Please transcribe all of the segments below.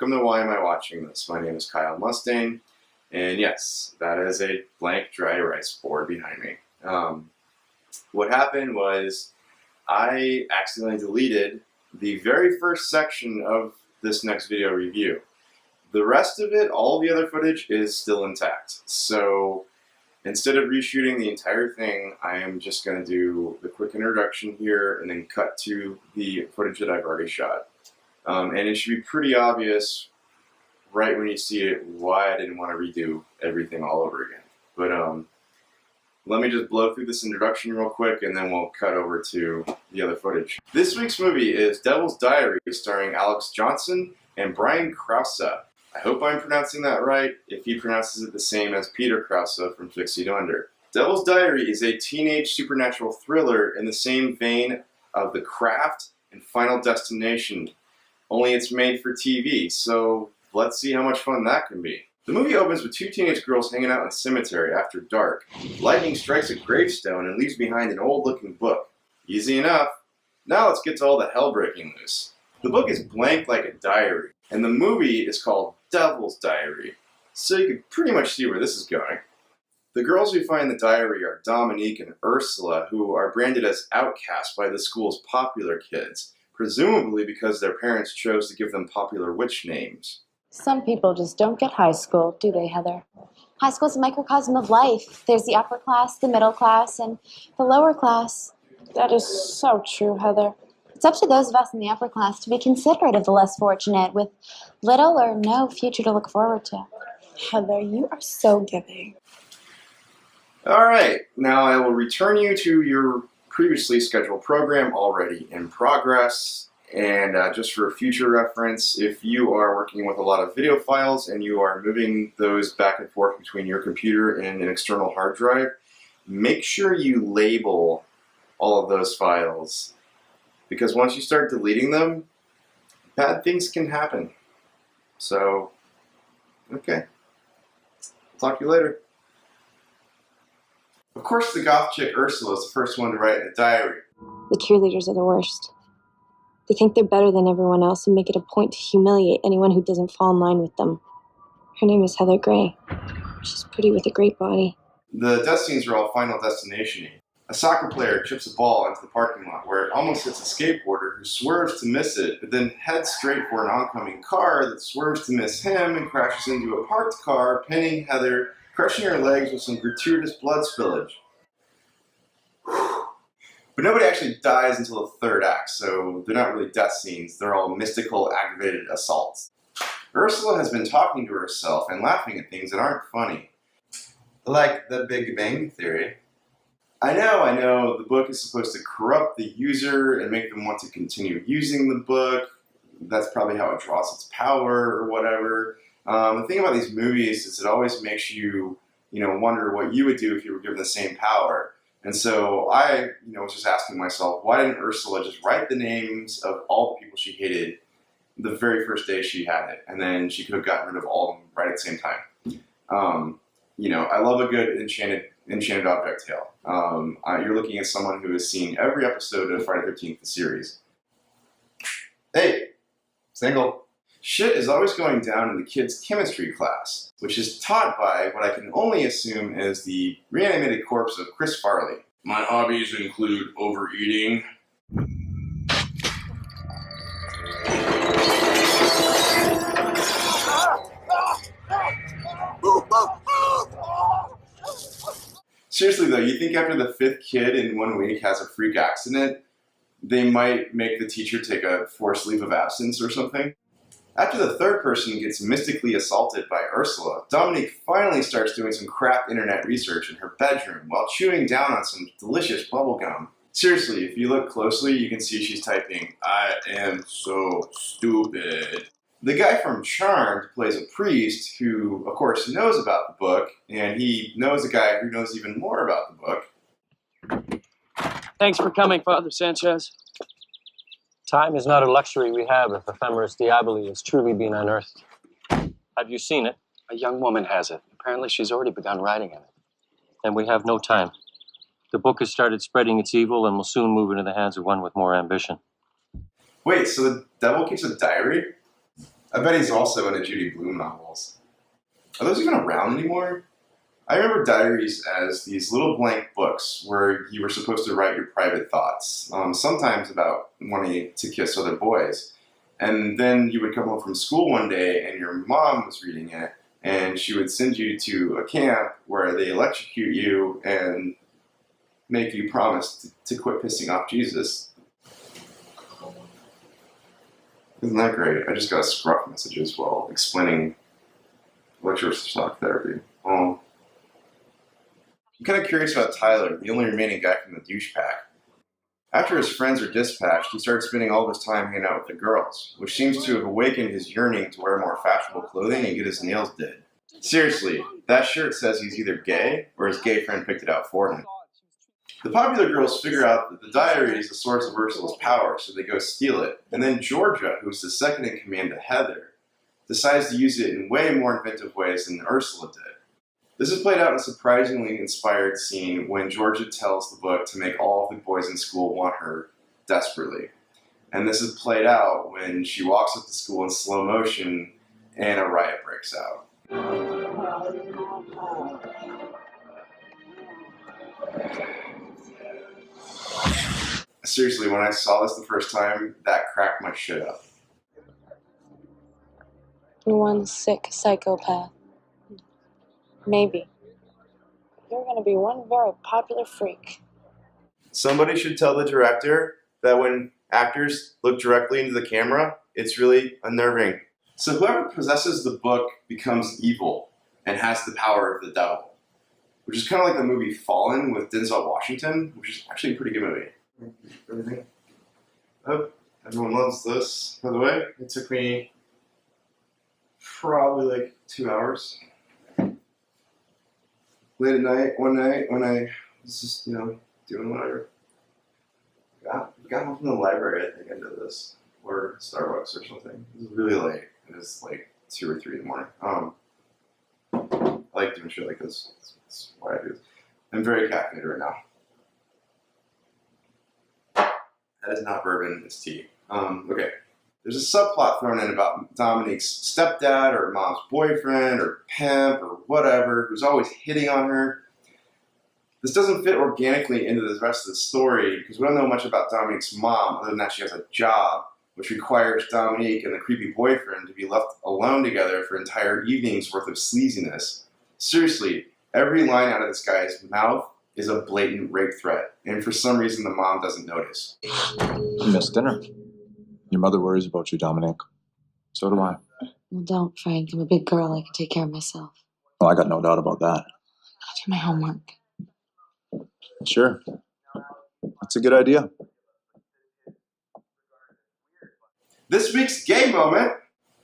welcome to Why Am I Watching This? My name is Kyle Mustaine, and yes, that is a blank dry erase board behind me. What happened was I accidentally deleted the very first section of this next video review. The rest of it, all the other footage, is still intact. So instead of reshooting the entire thing, I am just going to do the quick introduction here and then cut to the footage that I've already shot. And it should be pretty obvious right when you see it why I didn't want to redo everything all over again. But let me just blow through this introduction real quick and then we'll cut over to the other footage. This week's movie is Devil's Diary, starring Alex Johnson and Brian Krause. I hope I'm pronouncing that right, if he pronounces it the same as Peter Krause from Six Feet Under. Devil's Diary is a teenage supernatural thriller in the same vein of The Craft and Final Destination, only it's made for TV, so let's see how much fun that can be. The movie opens with two teenage girls hanging out in a cemetery after dark. Lightning strikes a gravestone and leaves behind an old-looking book. Easy enough. Now let's get to all the hell breaking loose. The book is blank like a diary, and the movie is called Devil's Diary, so you can pretty much see where this is going. The girls who find the diary are Dominique and Ursula, who are branded as outcasts by the school's popular kids, presumably because their parents chose to give them popular witch names. Some people just don't get high school, do they, Heather? High school's a microcosm of life. There's the upper class, the middle class, and the lower class. That is so true, Heather. It's up to those of us in the upper class to be considerate of the less fortunate, with little or no future to look forward to. Heather, you are so giving. Alright, now I will return you to your previously scheduled program already in progress. And just for future reference, if you are working with a lot of video files and you are moving those back and forth between your computer and an external hard drive, make sure you label all of those files. Because once you start deleting them, bad things can happen. So, okay. Talk to you later. Of course, the goth chick Ursula is the first one to write in the diary. The cheerleaders are the worst. They think they're better than everyone else and make it a point to humiliate anyone who doesn't fall in line with them. Her name is Heather Gray. She's pretty with a great body. The death scenes are all Final Destination-y. A soccer player chips a ball into the parking lot where it almost hits a skateboarder who swerves to miss it, but then heads straight for an oncoming car that swerves to miss him and crashes into a parked car, pinning Heather, crushing her legs with some gratuitous blood spillage. But nobody actually dies until the third act, so they're not really death scenes, they're all mystical, aggravated assaults. Ursula has been talking to herself and laughing at things that aren't funny. Like the Big Bang Theory. I know, the book is supposed to corrupt the user and make them want to continue using the book. That's probably how it draws its power or whatever. The thing about these movies is it always makes you, wonder what you would do if you were given the same power. And so I, was just asking myself, why didn't Ursula just write the names of all the people she hated the very first day she had it? And then she could have gotten rid of all of them right at the same time. I love a good enchanted object tale. You're looking at someone who has seen every episode of Friday the 13th, the series. Hey, single. Shit is always going down in the kids' chemistry class, which is taught by what I can only assume is the reanimated corpse of Chris Farley. My hobbies include overeating. Seriously though, you think after the fifth kid in 1 week has a freak accident, they might make the teacher take a forced leave of absence or something? After the third person gets mystically assaulted by Ursula, Dominique finally starts doing some crap internet research in her bedroom while chewing down on some delicious bubblegum. Seriously, if you look closely, you can see she's typing, "I am so stupid." The guy from Charmed plays a priest who, of course, knows about the book, and he knows a guy who knows even more about the book. Thanks for coming, Father Sanchez. Time is not a luxury we have if Ephemeris Diaboli is truly being unearthed. Have you seen it? A young woman has it. Apparently she's already begun writing in it. Then we have no time. The book has started spreading its evil and will soon move into the hands of one with more ambition. Wait, so the devil keeps a diary? I bet he's also into Judy Blume novels. Are those even around anymore? I remember diaries as these little blank books where you were supposed to write your private thoughts, sometimes about wanting to kiss other boys. And then you would come home from school one day and your mom was reading it, and she would send you to a camp where they electrocute you and make you promise to quit pissing off Jesus. Isn't that great? I just got scruff messages while explaining electroshock therapy. I'm kind of curious about Tyler, the only remaining guy from the douche pack. After his friends are dispatched, he starts spending all of his time hanging out with the girls, which seems to have awakened his yearning to wear more fashionable clothing and get his nails did. Seriously, that shirt says he's either gay or his gay friend picked it out for him. The popular girls figure out that the diary is the source of Ursula's power, so they go steal it. And then Georgia, who's the second in command to Heather, decides to use it in way more inventive ways than Ursula did. This is played out in a surprisingly inspired scene when Georgia tells the book to make all of the boys in school want her desperately. And this is played out when she walks up to school in slow motion and a riot breaks out. Seriously, when I saw this the first time, that cracked my shit up. One sick psychopath. Maybe. You're gonna be one very popular freak. Somebody should tell the director that when actors look directly into the camera, it's really unnerving. So whoever possesses the book becomes evil and has the power of the devil, which is kind of like the movie Fallen with Denzel Washington, which is actually a pretty good movie. Everything. Oh, everyone loves this. By the way, it took me probably like 2 hours. Late at night, one night, when I was just, doing whatever. Got home from the library, I think I did this. Or Starbucks or something. It was really late. It was like 2 or 3 in the morning. I like doing shit like this. That's why I do this. I'm very caffeinated right now. That is not bourbon, it's tea. Okay. There's a subplot thrown in about Dominique's stepdad or mom's boyfriend or pimp or whatever who's always hitting on her. This doesn't fit organically into the rest of the story because we don't know much about Dominique's mom other than that she has a job which requires Dominique and the creepy boyfriend to be left alone together for entire evenings worth of sleaziness. Seriously, every line out of this guy's mouth is a blatant rape threat, and for some reason the mom doesn't notice. You missed dinner. Your mother worries about you, Dominic. So do I. Well, don't, Frank. I'm a big girl. I can take care of myself. Well, I got no doubt about that. I'll do my homework. Sure. That's a good idea. This week's gay moment.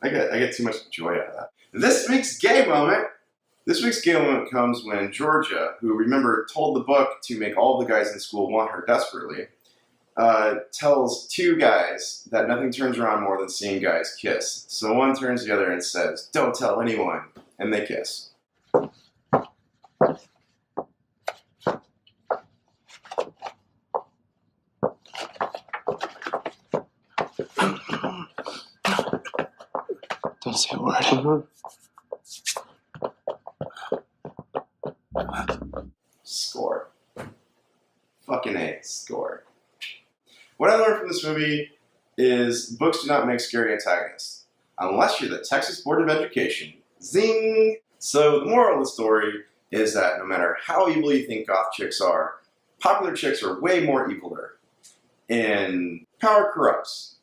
I get too much joy out of that. This week's gay moment comes when Georgia, who remember told the book to make all the guys in school want her desperately, tells 2 guys that nothing turns around more than seeing guys kiss. So one turns to the other and says, "Don't tell anyone," and they kiss. Don't say a word. Score. Fucking A, score. What I learned from this movie is books do not make scary antagonists. Unless you're the Texas Board of Education. Zing! So the moral of the story is that no matter how evil you think goth chicks are, popular chicks are way more eviler. And power corrupts.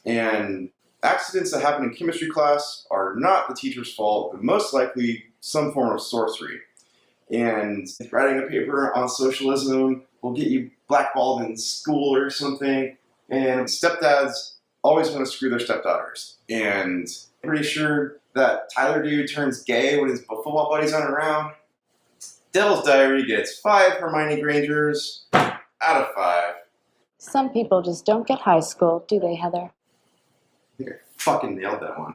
And accidents that happen in chemistry class are not the teacher's fault, but most likely some form of sorcery. And writing a paper on socialism will get you blackballed in school or something. And stepdads always want to screw their stepdaughters. And I'm pretty sure that Tyler dude turns gay when his football buddies aren't around. Devil's Diary gets 5 Hermione Grangers out of 5. Some people just don't get high school, do they, Heather? I think I fucking nailed that one.